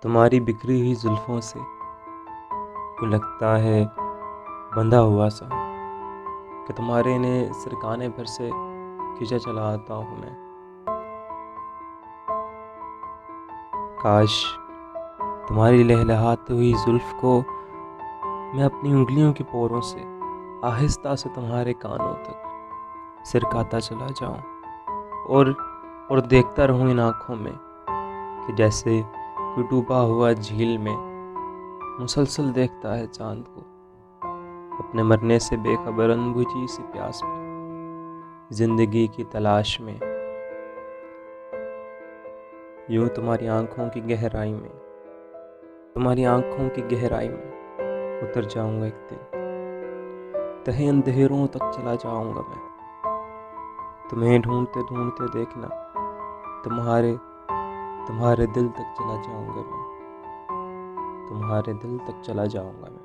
तुम्हारी बिखरी हुई जुल्फों से यूँ लगता है बंधा हुआ सा कि तुम्हारे इन्हें सरकाने भर से खींचा चला आता हूँ मैं। काश तुम्हारी लहलहाती हुई जुल्फ को मैं अपनी उंगलियों की पोरों से आहिस्ता से तुम्हारे कानों तक सिरकाता चला जाऊं और देखता रहूं इन आँखों में कि जैसे कोई डूबा हुआ झील में मुसलसल देखता है चांद को, अपने मरने से बेखबर अनबुझी सी प्यास में जिंदगी की तलाश में। यूं तुम्हारी आंखों की गहराई में उतर जाऊंगा एक दिन, तहे अंधेरों तक चला जाऊंगा मैं। तुम्हें ढूंढते ढूंढते देखना तुम्हारे दिल तक चला जाऊंगा मैं, तुम्हारे दिल तक चला जाऊंगा मैं।